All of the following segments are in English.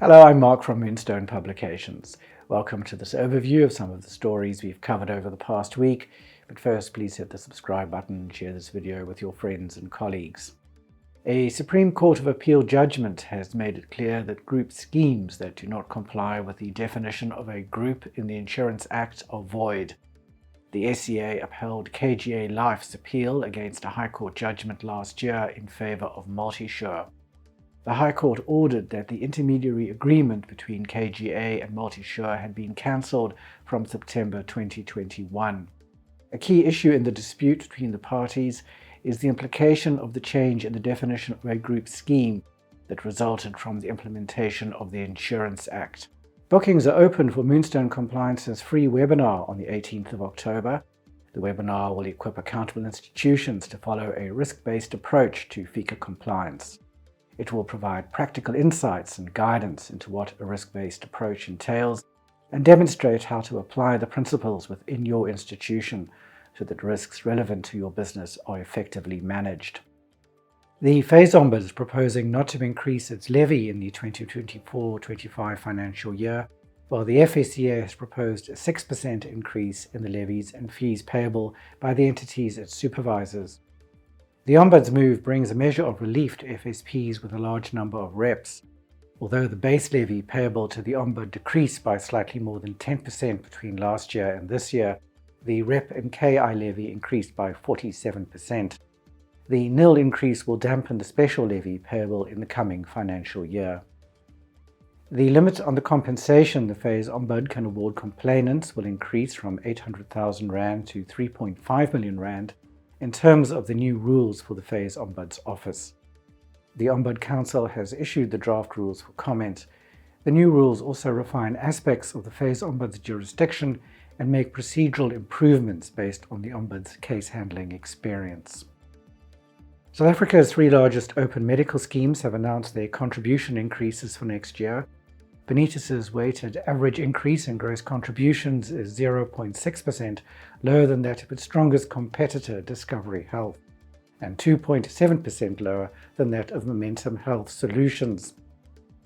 Hello, I'm Mark from Moonstone Publications. Welcome to this overview of some of the stories we've covered over the past week. But first, please hit the subscribe button and share this video with your friends and colleagues. A Supreme Court of Appeal judgment has made it clear that group schemes that do not comply with the definition of a group in the Insurance Act are void. The SCA upheld KGA Life's appeal against a High Court judgment last year in favor of MultiSure. The High Court ordered that the intermediary agreement between KGA and MultiSure had been cancelled from September 2021. A key issue in the dispute between the parties is the implication of the change in the definition of a group scheme that resulted from the implementation of the Insurance Act. Bookings are open for Moonstone Compliance's free webinar on the 18th of October. The webinar will equip accountable institutions to follow a risk-based approach to FICA compliance. It will provide practical insights and guidance into what a risk-based approach entails and demonstrate how to apply the principles within your institution so that risks relevant to your business are effectively managed. The FAIS Ombud is proposing not to increase its levy in the 2024-25 financial year, while the FSCA has proposed a 6% increase in the levies and fees payable by the entities it supervises. The Ombud's move brings a measure of relief to FSPs with a large number of reps. Although the base levy payable to the Ombud decreased by slightly more than 10% between last year and this year, the rep and KI levy increased by 47%. The nil increase will dampen the special levy payable in the coming financial year. The limit on the compensation the FAIS Ombud can award complainants will increase from 800,000 Rand to 3.5 million Rand in terms of the new rules for the FAIS Ombud's office. The Ombud Council has issued the draft rules for comment. The new rules also refine aspects of the FAIS Ombud's jurisdiction and make procedural improvements based on the Ombud's case handling experience. South Africa's three largest open medical schemes have announced their contribution increases for next year. Bonitas's weighted average increase in gross contributions is 0.6%, lower than that of its strongest competitor, Discovery Health, and 2.7% lower than that of Momentum Health Solutions.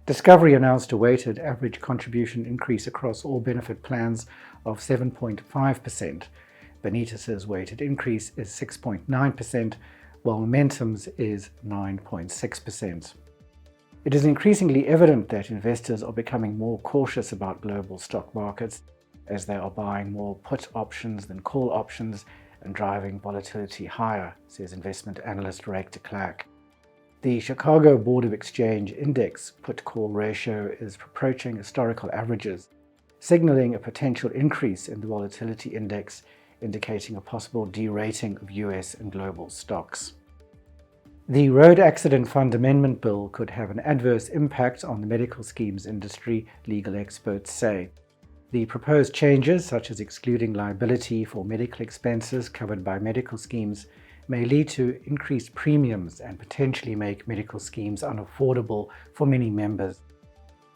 Discovery announced a weighted average contribution increase across all benefit plans of 7.5%. Bonitas's weighted increase is 6.9%, while Momentum's is 9.6%. It is increasingly evident that investors are becoming more cautious about global stock markets as they are buying more put options than call options and driving volatility higher, says investment analyst Rake de Klerk. The Chicago Board of Exchange Index put-call ratio is approaching historical averages, signaling a potential increase in the volatility index, indicating a possible derating of US and global stocks. The Road Accident Fund Amendment Bill could have an adverse impact on the medical schemes industry, legal experts say. The proposed changes, such as excluding liability for medical expenses covered by medical schemes, may lead to increased premiums and potentially make medical schemes unaffordable for many members.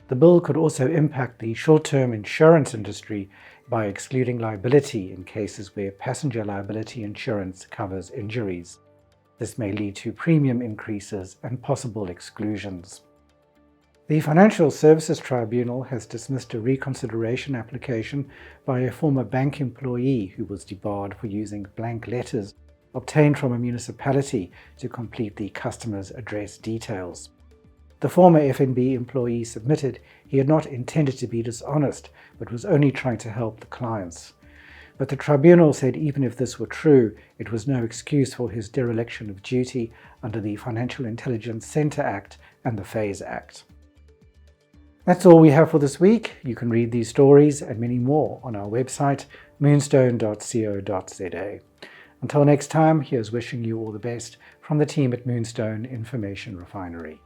The bill could also impact the short-term insurance industry by excluding liability in cases where passenger liability insurance covers injuries. This may lead to premium increases and possible exclusions. The Financial Services Tribunal has dismissed a reconsideration application by a former bank employee who was debarred for using blank letters obtained from a municipality to complete the customer's address details. The former FNB employee submitted he had not intended to be dishonest, but was only trying to help the clients. But the tribunal said even if this were true, it was no excuse for his dereliction of duty under the Financial Intelligence Center Act and the FAIS Act. That's all we have for this week. You can read these stories and many more on our website, moonstone.co.za. Until next time, here's wishing you all the best from the team at Moonstone Information Refinery.